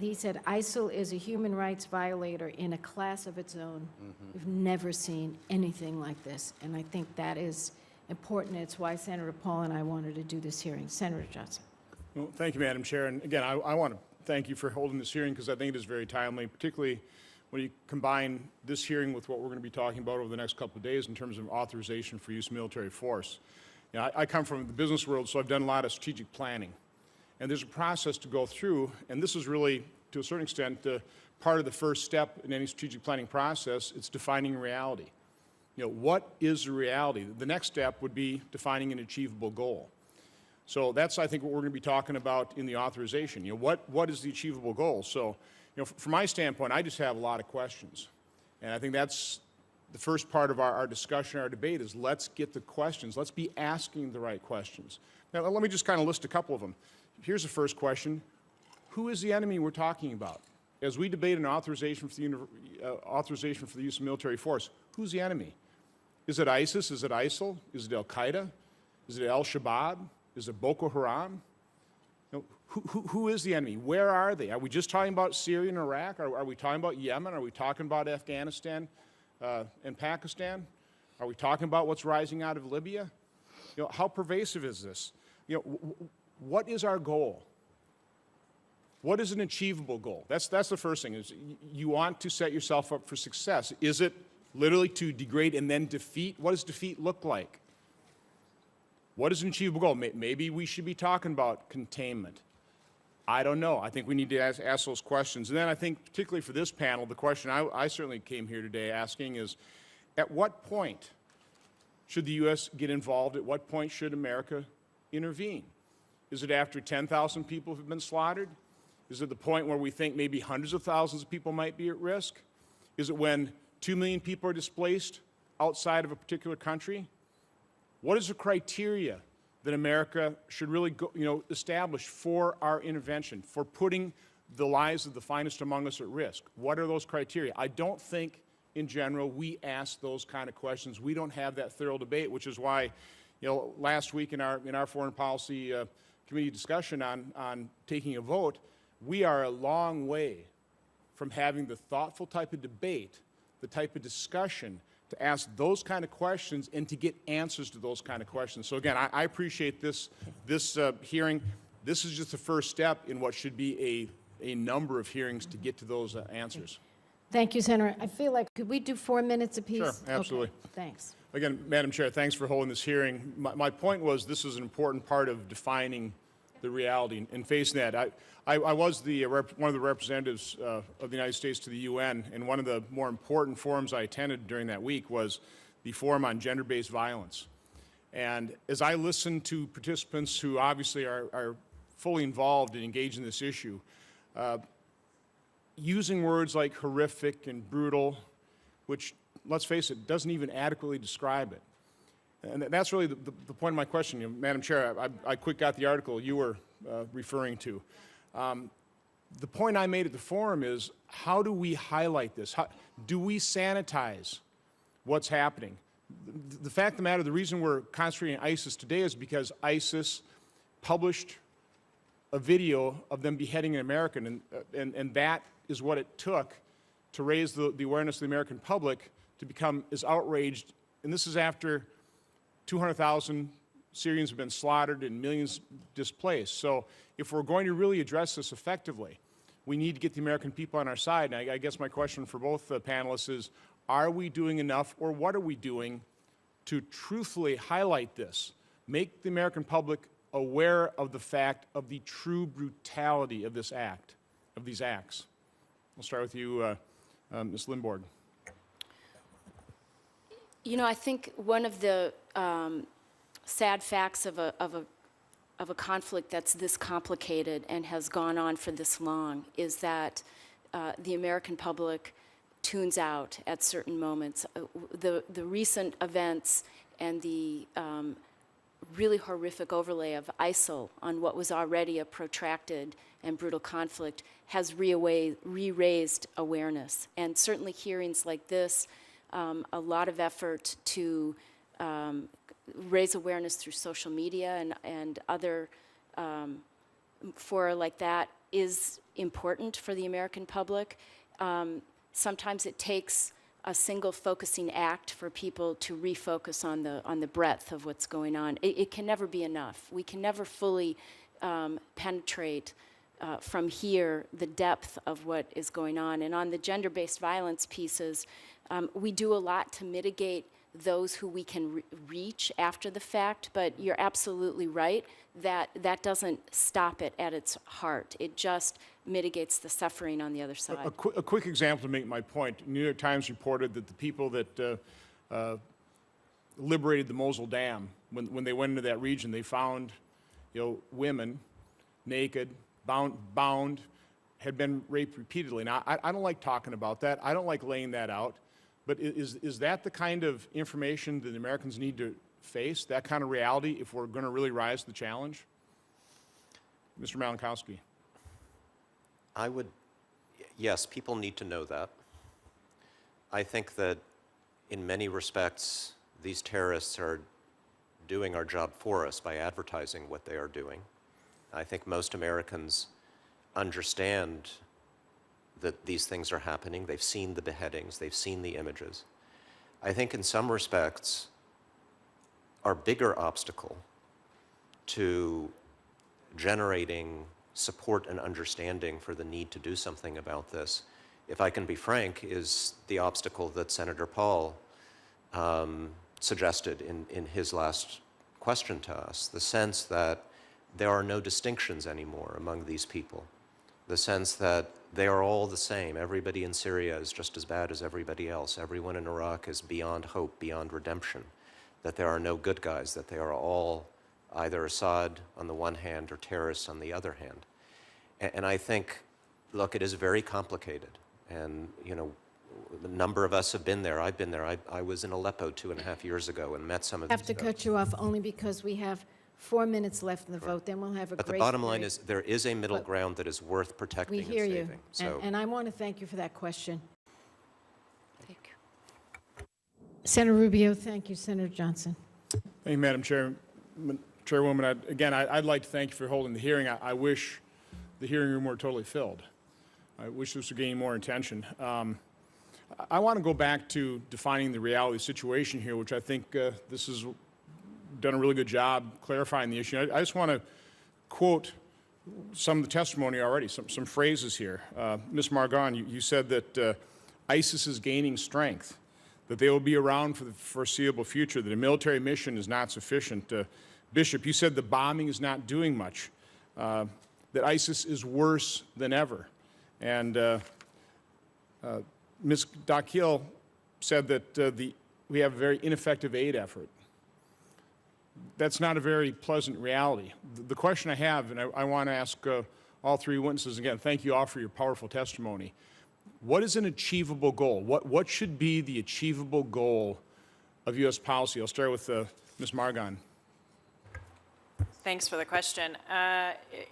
He said ISIL is a human rights violator in a class of its own. We've never seen anything like this, and I think that is important. It's why Senator Paul and I wanted to do this hearing. Senator Johnson. Well, thank you, Madam Chair. And again, I want to thank you for holding this hearing because I think it is very timely, particularly when you combine this hearing with what we're going to be talking about over the next couple of days in terms of authorization for use of military force. You know, I come from the business world, so I've done a lot of strategic planning. And there's a process to go through, and this is really, to a certain extent, part of the first step in any strategic planning process. It's defining reality. You know, what is the reality? The next step would be defining an achievable goal. So that's, I think, what we're going to be talking about in the authorization. You know, what is the achievable goal? So, you know, from my standpoint, I just have a lot of questions. And I think that's the first part of our discussion, our debate, is let's get the questions. Let's be asking the right questions. Now, let me just kind of list a couple of them. Here's the first question. Who is the enemy we're talking about? As we debate an authorization for the use of military force, who's the enemy? Is it ISIS? Is it ISIL? Is it Al-Qaeda? Is it Al-Shabaab? Is it Boko Haram? You know, who is the enemy? Where are they? Are we just talking about Syria and Iraq? Are we talking about Yemen? Are we talking about Afghanistan and Pakistan? Are we talking about what's rising out of Libya? You know, how pervasive is this? You know, what is our goal? What is an achievable goal? That's the first thing, is you want to set yourself up for success. Is it literally to degrade and then defeat? What does defeat look like? What is an achievable goal? Maybe we should be talking about containment. I don't know. I think we need to ask those questions. And then I think, particularly for this panel, the question I certainly came here today asking is, at what point should the U.S. get involved? At what point should America intervene? Is it after 10,000 people have been slaughtered? Is it the point where we think maybe hundreds of thousands of people might be at risk? Is it when 2 million people are displaced outside of a particular country? What is the criteria that America should really establish for our intervention, for putting the lives of the finest among us at risk? What are those criteria? I don't think, in general, we ask those kind of questions. We don't have that thorough debate, which is why, you know, last week in our foreign policy committee discussion on taking a vote, we are a long way from having the thoughtful type of debate, the type of discussion to ask those kind of questions and to get answers to those kind of questions. So again, I appreciate this hearing. This is just the first step in what should be a number of hearings to get to those answers. Thank you, Senator. I feel like, could we do 4 minutes apiece? Sure, absolutely. Okay, thanks. Again, Madam Chair, thanks for holding this hearing. My point was this is an important part of defining the reality and facing that. I was one of the representatives of the United States to the UN, and one of the more important forums I attended during that week was the Forum on Gender-Based Violence. And as I listened to participants who obviously are fully involved and engaged in this issue, using words like horrific and brutal, which, let's face it, doesn't even adequately describe it. And that's really the point of my question. You know, Madam Chair, I quick got the article you were referring to. The point I made at the forum is, how do we highlight this? How do we sanitize what's happening? The fact of the matter, the reason we're concentrating on ISIS today is because ISIS published a video of them beheading an American, and that is what it took to raise the awareness of the American public to become as outraged. And this is after 200,000 Syrians have been slaughtered and millions displaced. So if we're going to really address this effectively, we need to get the American people on our side. And I guess my question for both panelists is, are we doing enough, or what are we doing to truthfully highlight this, make the American public aware of the fact of the true brutality of this act, of these acts? I'll start with you, Ms. Limborg. You know, I think one of the sad facts of a conflict that's this complicated and has gone on for this long is that the American public tunes out at certain moments. The recent events and the really horrific overlay of ISIL on what was already a protracted and brutal conflict has re-raised awareness. And certainly hearings like this, a lot of effort to raise awareness through social media and other fora like that is important for the American public. Sometimes it takes a single focusing act for people to refocus on the breadth of what's going on. It can never be enough. We can never fully penetrate from here the depth of what is going on. And on the gender-based violence pieces, we do a lot to mitigate those who we can reach after the fact, but you're absolutely right that that doesn't stop it at its heart. It just mitigates the suffering on the other side. A quick example to make my point. New York Times reported that the people that liberated the Mosul Dam, when they went into that region, they found, women naked, bound, had been raped repeatedly. Now, I don't like talking about that. I don't like laying that out. But is that the kind of information that Americans need to face, that kind of reality, if we're going to really rise to the challenge? Mr. Malinkowski. Yes, people need to know that. I think that in many respects, these terrorists are doing our job for us by advertising what they are doing. I think most Americans understand that these things are happening. They've seen the beheadings. They've seen the images. I think in some respects, our bigger obstacle to generating support and understanding for the need to do something about this, if I can be frank, is the obstacle that Senator Paul suggested in his last question to us, the sense that there are no distinctions anymore among these people, the sense that they are all the same. Everybody in Syria is just as bad as everybody else. Everyone in Iraq is beyond hope, beyond redemption, that there are no good guys, that they are all either Assad on the one hand or terrorists on the other hand. And I think, look, it is very complicated. And, a number of us have been there. I've been there. I was in Aleppo 2.5 years ago and met some of these I have to guys. cut you off only because we have 4 minutes left in the vote, then we'll have a But the grace bottom line period. is there is a middle But ground that is worth protecting We and hear saving. you, So and I want to thank you for that question. Thank you. Senator Rubio, thank you. Senator Johnson. Thank you, Madam Chairwoman. I'd like to thank you for holding the hearing. I wish the hearing room were totally filled. I wish this would gain more attention. I want to go back to defining the reality situation here, which I think this has done a really good job clarifying the issue. I just want to quote some of the testimony already, some phrases here. Ms. Margon, you said that ISIS is gaining strength, that they will be around for the foreseeable future, that a military mission is not sufficient. Bishop, you said the bombing is not doing much, that ISIS is worse than ever. And Ms. Dakhil said that we have a very ineffective aid effort. That's not a very pleasant reality. The question I have, and I want to ask all three witnesses again, thank you all for your powerful testimony. What is an achievable goal? What should be the achievable goal of U.S. policy? I'll start with Ms. Margon. Thanks for the question.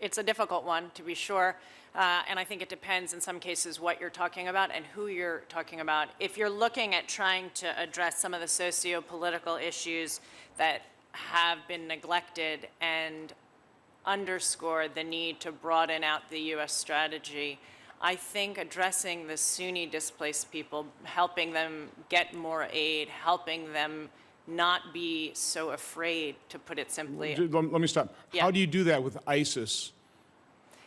It's a difficult one, to be sure, and I think it depends in some cases what you're talking about and who you're talking about. If you're looking at trying to address some of the socio-political issues that have been neglected and underscore the need to broaden out the U.S. strategy, I think addressing the Sunni displaced people, helping them get more aid, helping them not be so afraid, to put it simply. Let me stop. Yeah. How do you do that with ISIS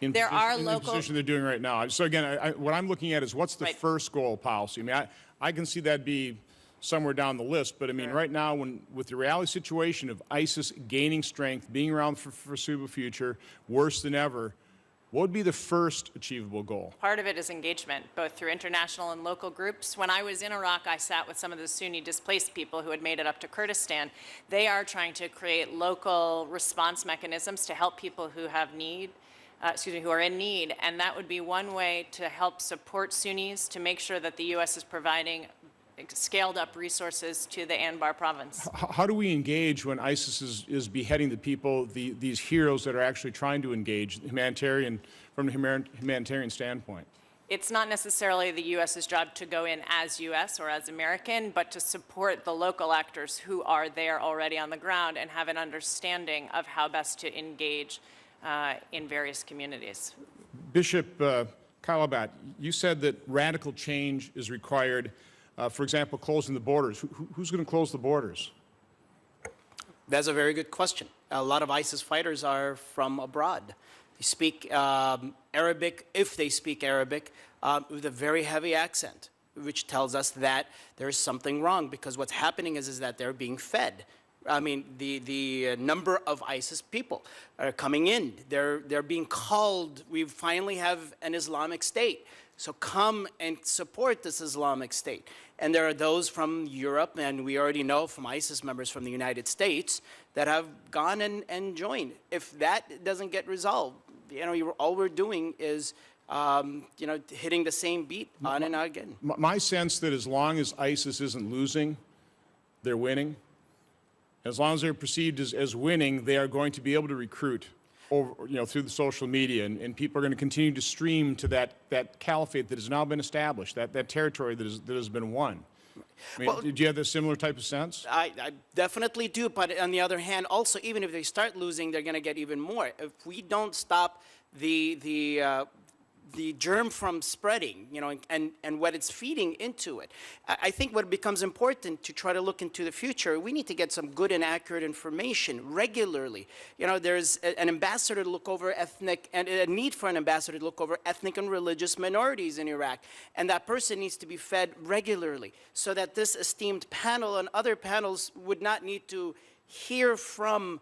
in There are the local- position they're doing right now? So again, what I'm looking at is what's the Right. first goal of policy? I mean, I can see that be somewhere down the list, but I mean, Sure. right now, with the reality situation of ISIS gaining strength, being around for foreseeable future, worse than ever, what would be the first achievable goal? Part of it is engagement, both through international and local groups. When I was in Iraq, I sat with some of the Sunni displaced people who had made it up to Kurdistan. They are trying to create local response mechanisms to help people who have who are in need, and that would be one way to help support Sunnis to make sure that the U.S. is providing scaled-up resources to the Anbar province. How do we engage when ISIS is beheading the people, these heroes that are actually trying to engage from a humanitarian standpoint? It's not necessarily the U.S.'s job to go in as U.S. or as American, but to support the local actors who are there already on the ground and have an understanding of how best to engage in various communities. Bishop Kalabat, you said that radical change is required, for example, closing the borders. Who's going to close the borders? That's a very good question. A lot of ISIS fighters are from abroad. They speak Arabic, if they speak Arabic, with a very heavy accent, which tells us that there's something wrong, because what's happening is that they're being fed. I mean, the number of ISIS people are coming in. They're being called. We finally have an Islamic State. So come and support this Islamic State. And there are those from Europe, and we already know from ISIS members from the United States that have gone and joined. If that doesn't get resolved, all we're doing is hitting the same beat on and on again. My sense that as long as ISIS isn't losing, they're winning. As long as they're perceived as winning, they are going to be able to recruit over, through the social media, and people are going to continue to stream to that caliphate that has now been established, that territory that has been won. I mean, do you have this similar type of sense? I definitely do, but on the other hand, also, even if they start losing, they're going to get even more. If we don't stop the germ from spreading, and what it's feeding into it. I think what becomes important to try to look into the future, we need to get some good and accurate information regularly. There's an ambassador to look over ethnic, and a need for an ambassador to look over ethnic and religious minorities in Iraq. And that person needs to be fed regularly so that this esteemed panel and other panels would not need to hear from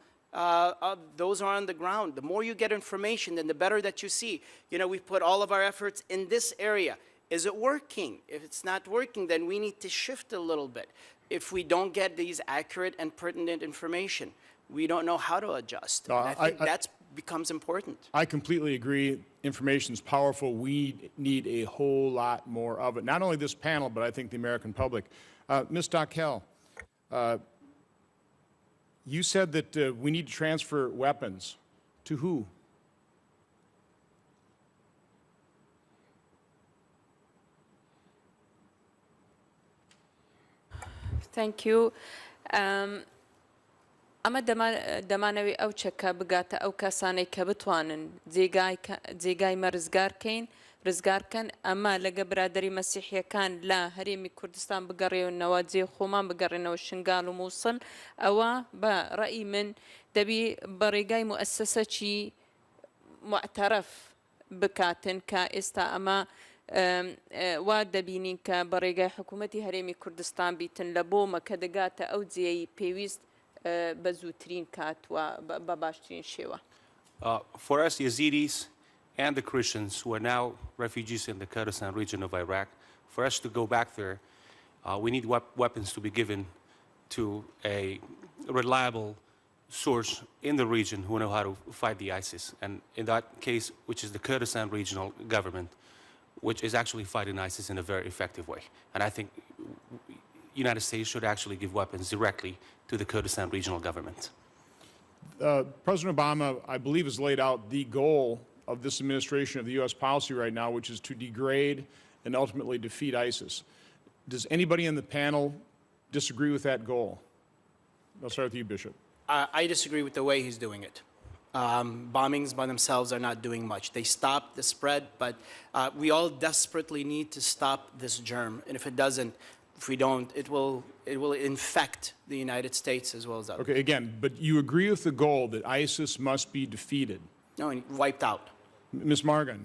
those are on the ground. The more you get information, then the better that you see. We've put all of our efforts in this area. Is it working? If it's not working, then we need to shift a little bit. If we don't get these accurate and pertinent information, we don't know how to adjust. And I think that becomes important. I completely agree. Information is powerful. We need a whole lot more of it. Not only this panel, but I think the American public. Ms. Dakel, you said that we need to transfer weapons. To who? Thank you. ئەمە دەمانەوێت ئەو چەکە بگاتە ئەو کەسانەی کە بتوانن جێگای ڕزگارکەن ئەمە لەگە برادری مەسیحیەکان لە هەرێمی کوردستان بگەڕێونەوە جێ خۆمان بگەڕێنەوە شنگال و مووسڵ ئەوە بە ڕەئی من دەبی بە ڕێگای موئەسسەسەکی معتەرەف بکاتن کە ئێستا ئەمە وا دەبینین کە بە ڕێگای حکوومەتی هەرێمی کوردستان بیتن لە بۆمە کە دەگاتە ئەو جێی پێویست بە زووترین کاتوە بە باشترین شێوە. For us Yazidis and the Christians who are now refugees in the Kurdistan region of Iraq, for us to go back there, we need weapons to be given to a reliable source in the region who know how to fight the ISIS. And in that case, which is the Kurdistan regional government, which is actually fighting ISIS in a very effective way. And I think the United States should actually give weapons directly to the Kurdistan regional government. President Obama, I believe, has laid out the goal of this administration of the U.S. policy right now, which is to degrade and ultimately defeat ISIS. Does anybody in the panel disagree with that goal? I'll start with you, Bishop. I disagree with the way he's doing it. Bombings by themselves are not doing much. They stop the spread, but we all desperately need to stop this germ. And if it doesn't, if we don't, it will infect the United States as well as others. Okay, again, but you agree with the goal that ISIS must be defeated? No, and wiped out. Ms. Margon.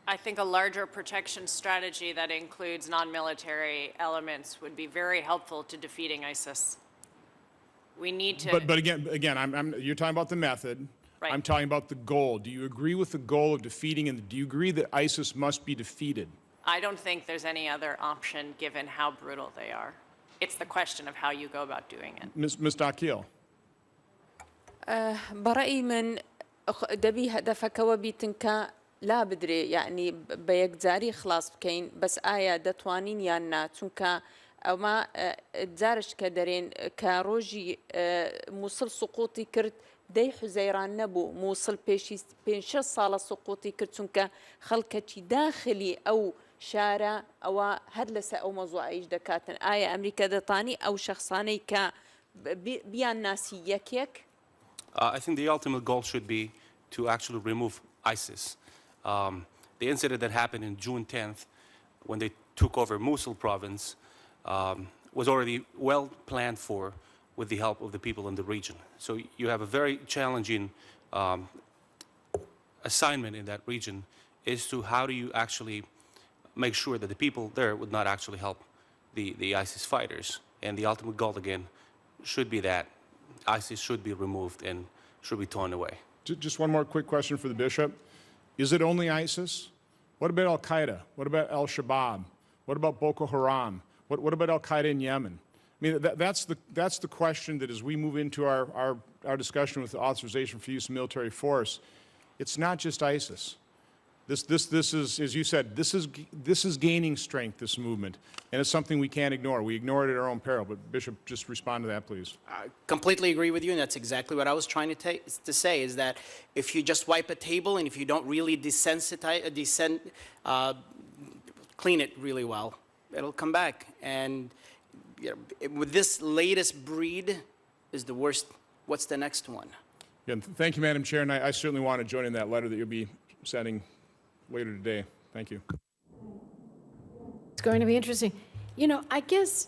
I think a larger protection strategy that includes non-military elements would be very helpful to defeating ISIS. We need to... But again, you're talking about the method. Right. I'm talking about the goal. Do you agree with the goal of defeating, and do you agree that ISIS must be defeated? I don't think there's any other option given how brutal they are. It's the question of how you go about doing it. Ms. Dakhil. برأيي من دبي هدفك وبيتنكا لا بدري يعني بيجزاري خلاص بكين بس آية دتوانين يانا تنكا أو ما تزارش كدرين كروجي موصل سقوطي كرت دي حزيران نبو موصل بينش صالة سقوطي كرت تنكا خلكتي داخلي أو شارع أو هدلسة أو موضوع إيش دكاتن آية أمريكا دتاني أو شخصاني ك بيان ناسي يكيك. I think the ultimate goal should be to actually remove ISIS. The incident that happened in June 10th, when they took over Mosul province, was already well planned for with the help of the people in the region. So you have a very challenging assignment in that region as to how do you actually make sure that the people there would not actually help the ISIS fighters. And the ultimate goal, again, should be that ISIS should be removed and should be torn away. Just one more quick question for the bishop. Is it only ISIS? What about Al-Qaeda? What about Al-Shabaab? What about Boko Haram? What about Al-Qaeda in Yemen? I mean, that's the question that as we move into our discussion with the authorization for use of military force, it's not just ISIS. This is, as you said, this is gaining strength, this movement, and it's something we can't ignore. We ignore it at our own peril. But Bishop, just respond to that, please. I completely agree with you, and that's exactly what I was trying to say, is that if you just wipe a table and if you don't really clean it really well, it'll come back. And you know, with this latest breed is the worst. What's the next one? Yeah, thank you, Madam Chair, and I certainly want to join in that letter that you'll be sending later today. Thank you. It's going to be interesting. You know, I guess